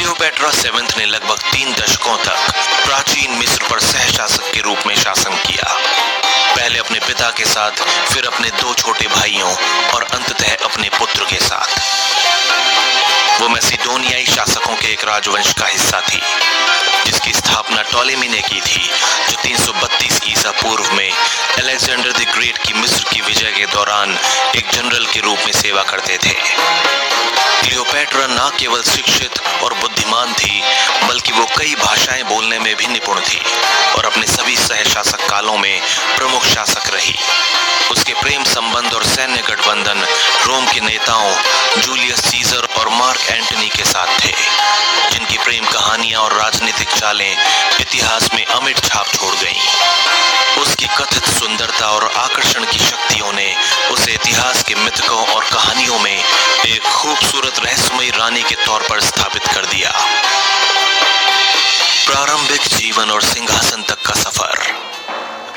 Cleopatra seventh ने लगभग 3 दशकों तक प्राचीन मिस्र पर सहशासक के रूप में शासन किया। पहले अपने पिता के साथ, फिर अपने 2 छोटे भाइयों और अंततः अपने पुत्र के साथ। वो मैसिडोनियाई शासकों के एक राजवंश का हिस्सा थी, जिसकी स्थापना टॉलेमी ने की थी, जो 332 ईसा पूर्व में अलेक्जेंडर द ग्रेट की मिस्र की विजय के दौरान एक जनरल के रूप में सेवा करते थे। क्लियोपेट्रा न केवल शिक्षित और बुद्धिमान थी, बल्कि वो कई भाषाएं बोलने में भी निपुण थी और अपने सभी सहशासक कालों में प्रमुख शासक रही। उसके प्रेम संबंध और सैन्य गठबंधन रोम के नेताओं जूलियस सीजर और मार्क एंटनी के साथ थे, जिनकी प्रेम कहानियां और राजनीतिक चालें इतिहास में अमिट छाप छोड़ गईं। उसकी कथित सुंदरता और आकर्षण की शक्तियों ने उसे इतिहास के मिथकों और कहानियों में एक खूबसूरत रहस्यमयी रानी के तौर पर स्थापित कर दिया। प्रारंभिक जीवन और सिंहासन तक का सफर।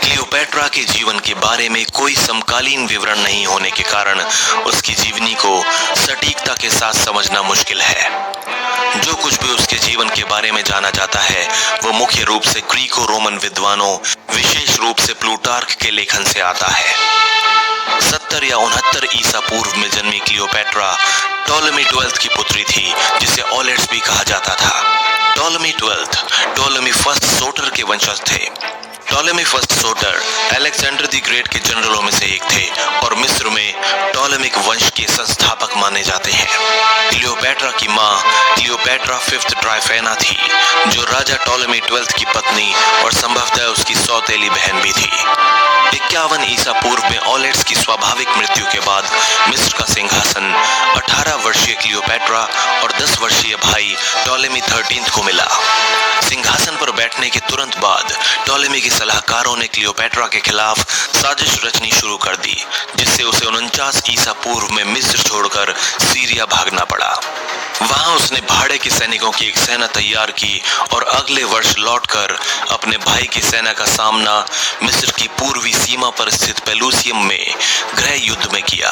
क्लियोपेट्रा के जीवन के बारे में कोई समकालीन विवरण नहीं होने के कारण उसकी जीवनी को सटीकता के साथ समझना मुश्किल है। जो कुछ भी उसके जीवन के बारे में जाना जाता है, वो मुख्य रूप से ग्रीको रोमन विद्वानों, विशेष रूप से प्लूटार्क के लेखन से आता है। 70 या 69 ईसा पूर्व में जन्मी क्लियोपेट्रा टॉलेमी 12th की पुत्री थी, जिसे ऑलेट्स भी कहा जाता था। Ptolemy 12th Ptolemy first sorter के वंशज थे। Ptolemy first sorter Alexander the great के जनरलों में से एक थे और मिस्र में टॉलेमिक वंश के संस्थापक माने जाते हैं। क्लियोपेट्रा की मां क्लियोपेट्रा 5th ट्राइफेना थी, जो राजा टॉलेमी 12th की पत्नी और संभवतः उसकी सौतेली बहन भी थी। 51 ईसा पूर्व में ऑलेट्स की स्वाभाविक मृत्यु के बाद मिस्र का सिंहासन 18 वर्षीय क्लियोपेट्रा और 10 वर्षीय भाई टॉलेमी 13th को मिला। सिंहासन पर बैठने के तुरंत बाद टॉलेमी के सलाहकारों ने क्लियोपेट्रा के खिलाफ साजिश रचनी शुरू कर दी, जिससे उसे 49 ईसा पूर्व में मिस्र छोड़कर सीरिया भागना पड़ा। वहां उसने भाड़े के सैनिकों की एक सेना तैयार की और अगले वर्ष लौटकर अपने भाई की सेना का सामना मिस्र की पूर्वी सीमा पर स्थित पेलुसियम में गृह युद्ध में किया।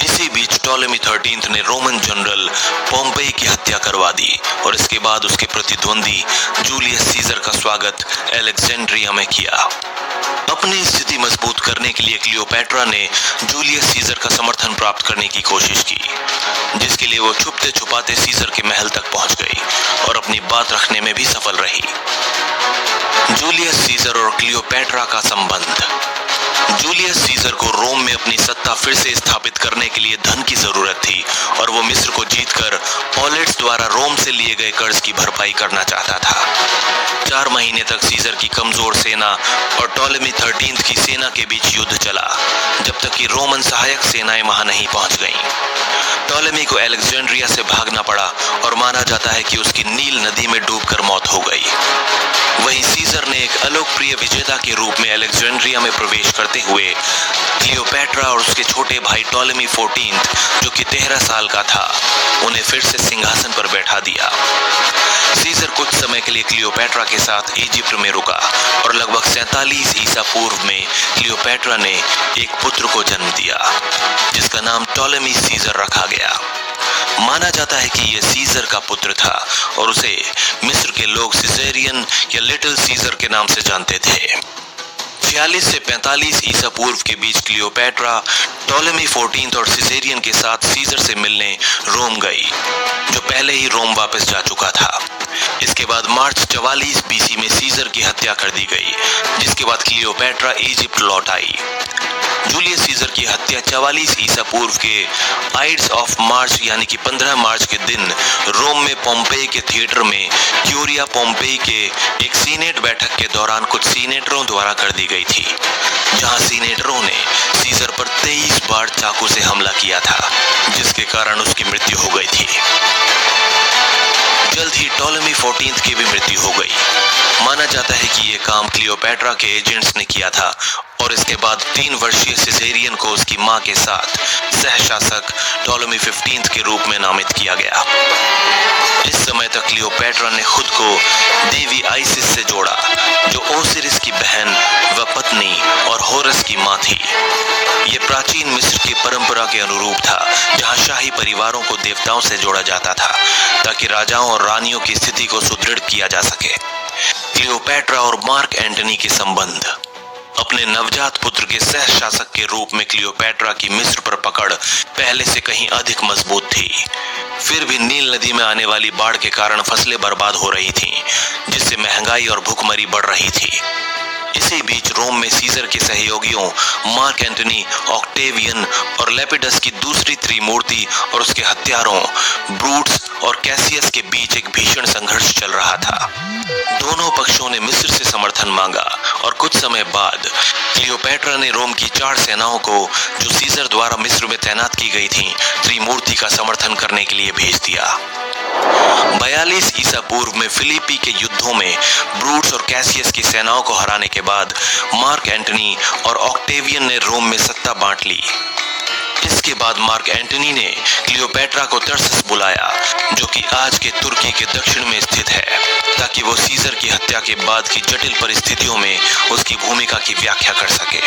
इसी बीच टॉलेमी 13th ने रोमन जनरल पोम्पेई की हत्या करवा दी और इसके बाद उसके प्रतिद्वंदी जूलियस सीजर का स्वागत अलेक्जेंड्रिया में किया। अपनी स्थिति मजबूत करने के लिए क्लियोपेट्रा ने जूलियस सीजर का समर्थन प्राप्त करने की कोशिश की, जिसके लिए वो छुपते छुपाते सीजर के महल तक पहुंच गई और अपनी बात रखने में भी सफल रही। जूलियस सीजर और क्लियोपेट्रा का संबंध। जूलियस सीजर को रोम में अपनी सत्ता फिर से स्थापित करने के लिए धन की जरूरत थी और वो मिस्र को जीतकर ऑलेट्स द्वारा रोम से लिए गए कर्ज की भरपाई करना चाहता था। 4 महीने तक सीजर की कमजोर सेना और टॉलेमी 13th की सेना के बीच युद्ध चला, जब तक कि रोमन सहायक सेनाएं वहां नहीं पहुंच गईं। टॉलेमी को अलेक्जेंड्रिया से भागना पड़ा और माना जाता है कि उसकी नील नदी में डूबकर मौत हो गई। वहीं सीजर ने एक अलोकप्रिय विजेता के रूप में अलेक्जेंड्रिया में प्रवेश करते हुए क्लियोपेट्रा और उसके छोटे भाई टॉलेमी 14th, जो कि 13 साल का था, उन्हें फिर से सिंहासन पर बैठा दिया। सीजर कुछ समय के लिए क्लियोपेट्रा के साथ इजिप्ट में रुका और लगभग 47 ईसा पूर्व में क्लियोपेट्रा ने एक पुत्र को जन्म दिया, जिसका नाम टॉलेमी सीजर रखा गया। माना जाता है कि यह सीजर का पुत्र था और उसे मिस्र के लोग सिजेरियन या लिटिल सीजर के नाम से जानते थे। 46 से 45 ईसा पूर्व के बीच क्लियोपेट्रा टॉलेमी 14th और सिजेरियन के साथ सीजर से मिलने रोम गई, जो पहले ही रोम वापस जा चुका था। इसके बाद मार्च 44 बीसी में सीजर की हत्या कर दी गई, जिसके बाद क्लियोपेट्रा इजिप्ट लौट आई। जूलियस सीजर की हत्या 44 ईसा पूर्व के आइड्स ऑफ मार्च यानी कि 15 मार्च के दिन रोम में पोम्पेई के थिएटर में क्यूरिया पोम्पेई के एक सीनेट बैठक के दौरान कुछ सीनेटरों द्वारा कर दी गई थी, जहां सीनेटरों ने सीजर पर 23 बार चाकू से हमला किया था, जिसके कारण उसकी मृत्यु हो गई थी। जल्द ही टॉलेमी 14th की भी मृत्यु हो गई। माना जाता है कि ये काम क्लियोपैट्रा के एजेंट्स ने किया था और इसके बाद 3 वर्षीय सिजेरियन को उसकी मां के साथ सहशासक टॉलेमी 15 के रूप में नामित किया गया। इस समय तक क्लियोपैट्रा ने खुद को देवी आइसिस से जोड़ा, जो ओसिरिस की बहन व पत्नी और होरस की मां थी। ये प्राचीन मिस्र की परंपरा के अनुरूप था, जहां शाही परिवारों को देवताओं से जोड़ा जाता था ताकि राजाओं और रानियों की स्थिति को सुदृढ़ किया जा सके। क्लियोपैट्रा और मार्क एंटनी के संबंध। अपने नवजात पुत्र के सह शासक के रूप में क्लियोपैट्रा की मिस्र पर पकड़ पहले से कहीं अधिक मजबूत थी। फिर भी नील नदी में आने वाली बाढ़ के कारण फसलें बर्बाद हो रही थीं, जिससे महंगाई और भूखमरी बढ़ रही थी। इसी बीच रोम में सीजर के सहयोगियों मार्क एंटनी, ऑक्टेवियन और लेपिडस की दूसरी त्रिमूर्ति और उसके हत्यारों ब्रूटस और कैसियस के बीच एक भीषण संघर्ष चल रहा था। दोनों पक्षों ने मिस्र से समर्थन मांगा और कुछ समय बाद क्लियोपैट्रा ने रोम की 4 सेनाओं को, जो सीजर द्वारा मिस्र में तैनात की गई थीं, त्रिमूर्ति का समर्थन करने के लिए भेज दिया। 42 ईसा पूर्व में फिलिपी के युद्धों में ब्रूटस और कैसियस की सेनाओं को हराने के बाद मार्क एंटनी और ऑक्टेवियन ने रोम में सत्ता बांट ली। इसके बाद मार्क एंटनी ने क्लियोपैट्रा को तरसस बुलाया, जो कि आज के तुर्की के दक्षिण में स्थित है, ताकि वो सीजर की हत्या के बाद की जटिल परिस्थितियों में उसकी भूमिका की व्याख्या कर सके।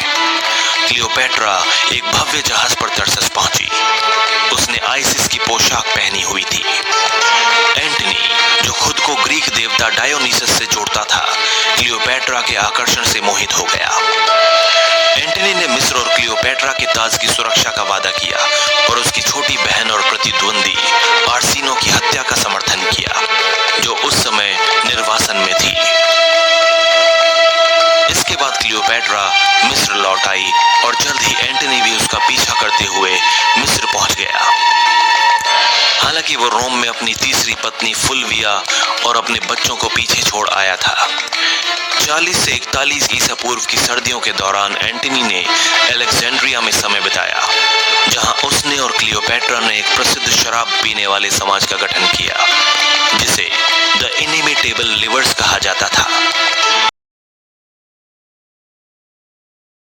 क्लियोपैट्रा एक भव्य जहाज पर तरसस पहुंची। उसने आइसिस की पोशाक पहनी हुई थी। एंटनी, जो खुद को ग्रीक देवता डायोनिसस से जोड़ता था, क्लियोपैट्रा के आकर्षण से मोहित हो गया। एंटनी ने मिस्र और क्लियोपैट्रा के ताज की सुरक्षा का वादा किया और उसकी छोटी बहन और प्रतिद्वंदी आर्सिनो की हत्या का समर्थन किया, जो उस समय निर्वासन में थी। इसके बाद क्लियोपैट्रा मिस्र लौट आई और जल्द ही एंटनी भी उसका पीछा करते हुए मिस्र पहुंच गया। हालांकि वो रोम में अपनी तीसरी पत्नी फुलविया और अपने बच्चों को पीछे छोड़ आया था। 40 से 41 ईसा पूर्व की सर्दियों के दौरान एंटनी ने अलेक्जेंड्रिया में समय बिताया, जहां उसने और क्लियोपैट्रा ने एक प्रसिद्ध शराब पीने वाले समाज का गठन किया, जिसे द इनिमिटेबल लिवर्स कहा जाता था।